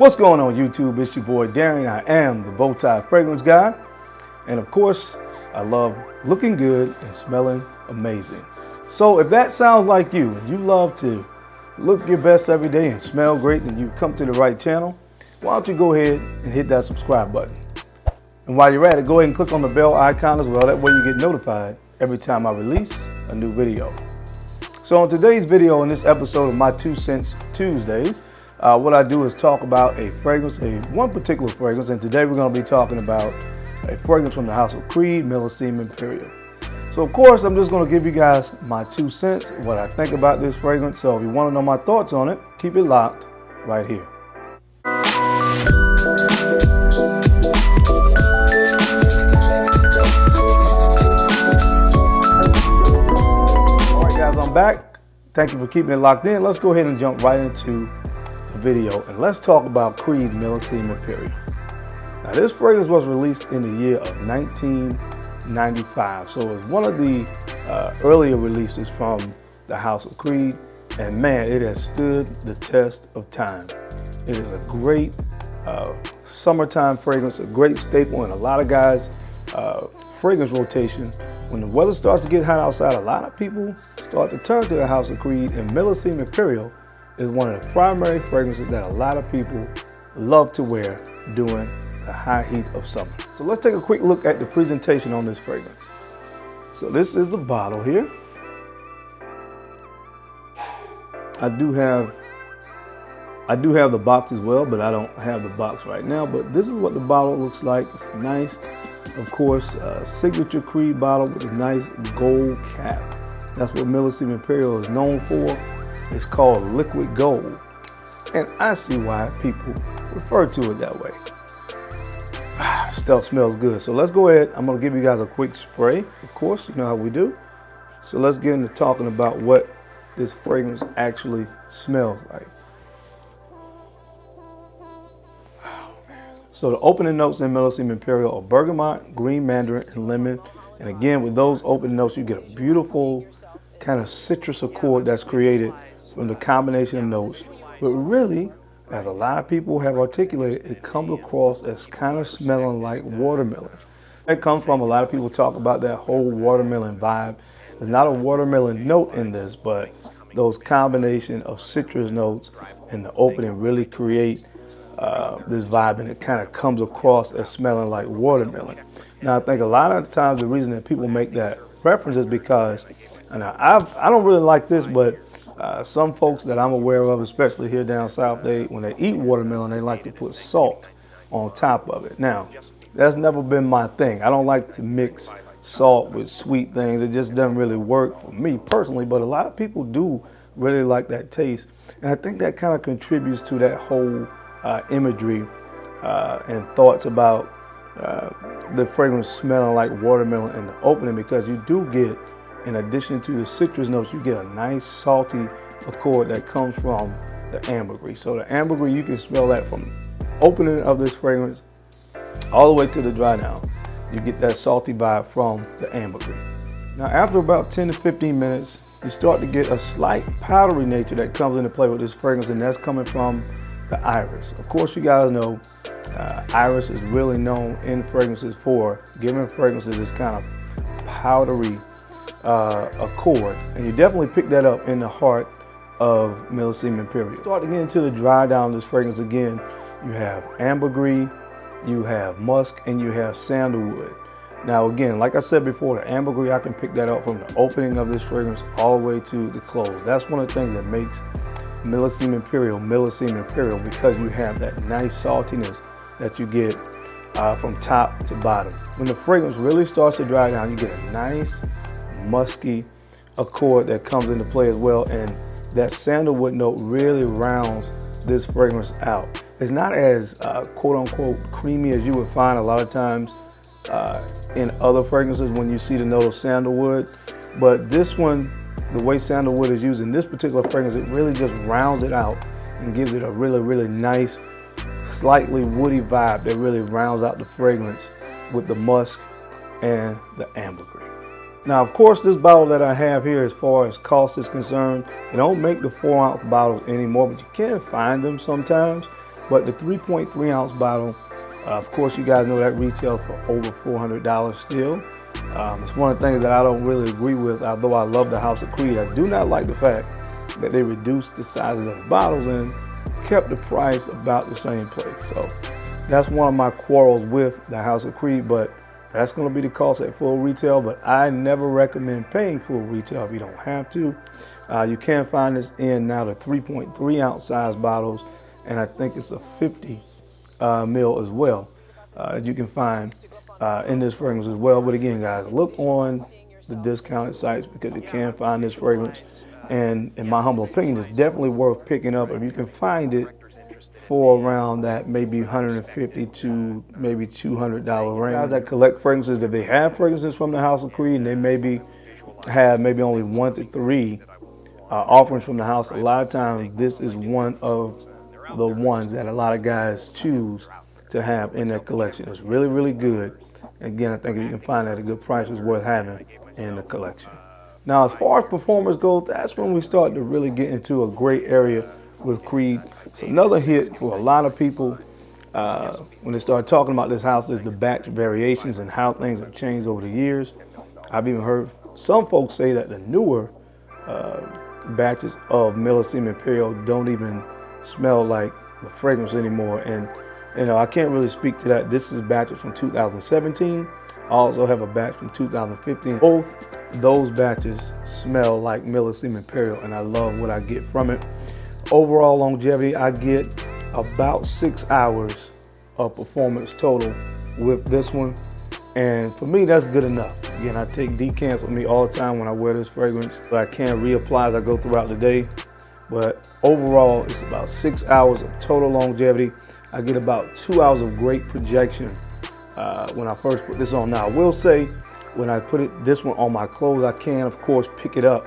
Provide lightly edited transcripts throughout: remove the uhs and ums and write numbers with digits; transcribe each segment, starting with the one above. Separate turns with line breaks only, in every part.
What's going on YouTube? It's your boy Darren. I am the Bowtie Fragrance Guy. And of course, I love looking good and smelling amazing. So if that sounds like you, and you love to look your best every day and smell great, then you've come to the right channel. Why don't you go ahead and hit that subscribe button. And while you're at it, go ahead and click on the bell icon as well. That way you get notified every time I release a new video. So in today's video, in this episode of my 2 Cents Tuesdays, what I do is talk about a fragrance, one particular fragrance, and today we're going to be talking about a fragrance from the House of Creed, MILLESIME IMPERIal. So of course, I'm just going to give you guys my 2 cents, what I think about this fragrance. So if you want to know my thoughts on it, keep it locked right here. All right guys, I'm back. Thank you for keeping it locked in. Let's go ahead and jump right into video and let's talk about Creed's MILLESIME IMPERIal. Now this fragrance was released in the year of 1995, so it's one of the earlier releases from the House of Creed, and man, it has stood the test of time. It is a great summertime fragrance, a great staple in a lot of guys' fragrance rotation. When the weather starts to get hot outside, a lot of people start to turn to the House of Creed, and MILLESIME IMPERIal is one of the primary fragrances that a lot of people love to wear during the high heat of summer. So let's take a quick look at the presentation on this fragrance. So this is the bottle here. I do have the box as well, but I don't have the box right now. But this is what the bottle looks like. It's nice, of course, signature Creed bottle with a nice gold cap. That's what MILLESIME IMPERIal is known for. It's called liquid gold, and I see why people refer to it that way. Stuff smells good. So let's go ahead. I'm going to give you guys a quick spray. Of course, you know how we do. So let's get into talking about what this fragrance actually smells like. So the opening notes in MILLESIME IMPERIal are bergamot, green mandarin, and lemon. And again, with those opening notes, you get a beautiful kind of citrus accord that's created from the combination of notes. But really, as a lot of people have articulated, it comes across as kind of smelling like watermelon. It comes from, a lot of people talk about that whole watermelon vibe. There's not a watermelon note in this, but those combination of citrus notes and the opening really create this vibe, and it kind of comes across as smelling like watermelon. Now, I think a lot of the times the reason that people make that reference is because, and I don't really like this, but some folks that I'm aware of, especially here down south, when they eat watermelon, they like to put salt on top of it. Now, that's never been my thing. I don't like to mix salt with sweet things. It just doesn't really work for me personally, but a lot of people do really like that taste. And I think that kind of contributes to that whole imagery and thoughts about the fragrance smelling like watermelon in the opening, because you do get, in addition to the citrus notes, you get a nice salty accord that comes from the ambergris. So the ambergris, you can smell that from opening of this fragrance all the way to the dry down. You get that salty vibe from the ambergris. Now after about 10 to 15 minutes, you start to get a slight powdery nature that comes into play with this fragrance, and that's coming from the iris. Of course, you guys know iris is really known in fragrances for giving fragrances this kind of powdery accord, and you definitely pick that up in the heart of MILLESIME IMPERIal. Start to get into the dry down of this fragrance again. You have ambergris, you have musk, and you have sandalwood. Now again, like I said before, the ambergris, I can pick that up from the opening of this fragrance all the way to the close. That's one of the things that makes MILLESIME IMPERIal, because you have that nice saltiness that you get from top to bottom. When the fragrance really starts to dry down, you get a nice musky accord that comes into play as well, and that sandalwood note really rounds this fragrance out. It's not as quote unquote creamy as you would find a lot of times in other fragrances when you see the note of sandalwood, but this one, the way sandalwood is used in this particular fragrance, it really just rounds it out and gives it a really nice, slightly woody vibe that really rounds out the fragrance with the musk and the ambergris. Now, of course, this bottle that I have here, as far as cost is concerned, they don't make the 4-ounce bottles anymore, but you can find them sometimes. But the 3.3 ounce bottle, of course, you guys know that retails for over $400 still. It's one of the things that I don't really agree with, although I love the House of Creed. I do not like the fact that they reduced the sizes of the bottles and kept the price about the same place. So that's one of my quarrels with the House of Creed, but that's going to be the cost at full retail. But I never recommend paying full retail if you don't have to. You can find this in now the 3.3 ounce size bottles, and I think it's a 50 mil as well that you can find in this fragrance as well. But again, guys, look on the discounted sites because you can find this fragrance, and in my humble opinion, it's definitely worth picking up if you can find it for around that maybe $150 to maybe $200 range. Guys that collect fragrances, if they have fragrances from the House of Creed and they maybe have maybe only 1 to 3 offerings from the house, a lot of times this is one of the ones that a lot of guys choose to have in their collection. It's really, really good. Again, I think if you can find it at a good price, it's worth having in the collection. Now, as far as performance goes, that's when we start to really get into a great area with Creed. It's another hit for a lot of people when they start talking about this house is the batch variations and how things have changed over the years. I've even heard some folks say that the newer batches of MILLESIME Imperial don't even smell like the fragrance anymore. And you know, I can't really speak to that. This is batches from 2017. I also have a batch from 2015. Both those batches smell like MILLESIME Imperial, and I love what I get from it. Overall longevity, I get about 6 hours of performance total with this one. And for me, that's good enough. Again, I take decants with me all the time when I wear this fragrance, but I can reapply as I go throughout the day. But overall, it's about 6 hours of total longevity. I get about 2 hours of great projection when I first put this on. Now, I will say, when I put this one on my clothes, I can, of course, pick it up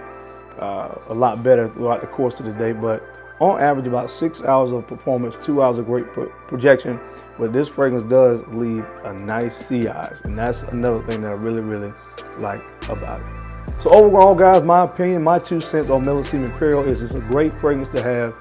a lot better throughout the course of the day. But on average, about 6 hours of performance, 2 hours of great projection. But this fragrance does leave a nice sea eyes, and that's another thing that I really, really like about it. So overall, guys, my opinion, my 2 cents on MILLESIME Imperial is it's a great fragrance to have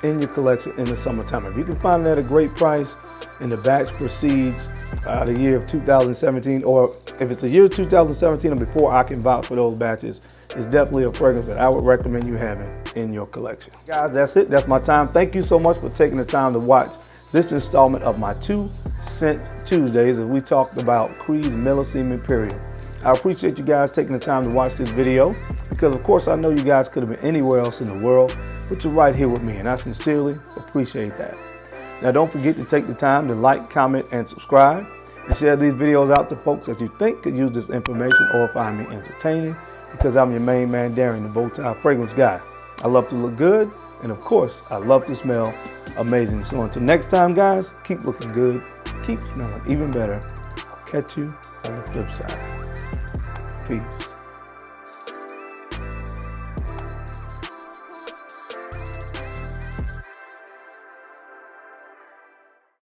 in your collection in the summertime. If you can find it at a great price and the batch precedes the year of 2017, or if it's the year 2017 or before, I can vouch for those batches. It's definitely a fragrance that I would recommend you having in your collection. Guys, that's it. That's my time. Thank you so much for taking the time to watch this installment of my 2 Cent Tuesdays as we talked about Creed's MILLESIME Imperial. I appreciate you guys taking the time to watch this video because, of course, I know you guys could have been anywhere else in the world, but you're right here with me, and I sincerely appreciate that. Now, don't forget to take the time to like, comment, and subscribe, and share these videos out to folks that you think could use this information or find me entertaining, because I'm your main man, Darren, the Bow-Tie Fragrance Guy. I love to look good, and of course, I love to smell amazing. So until next time, guys, keep looking good, keep smelling even better. I'll catch you on the flip side. Peace.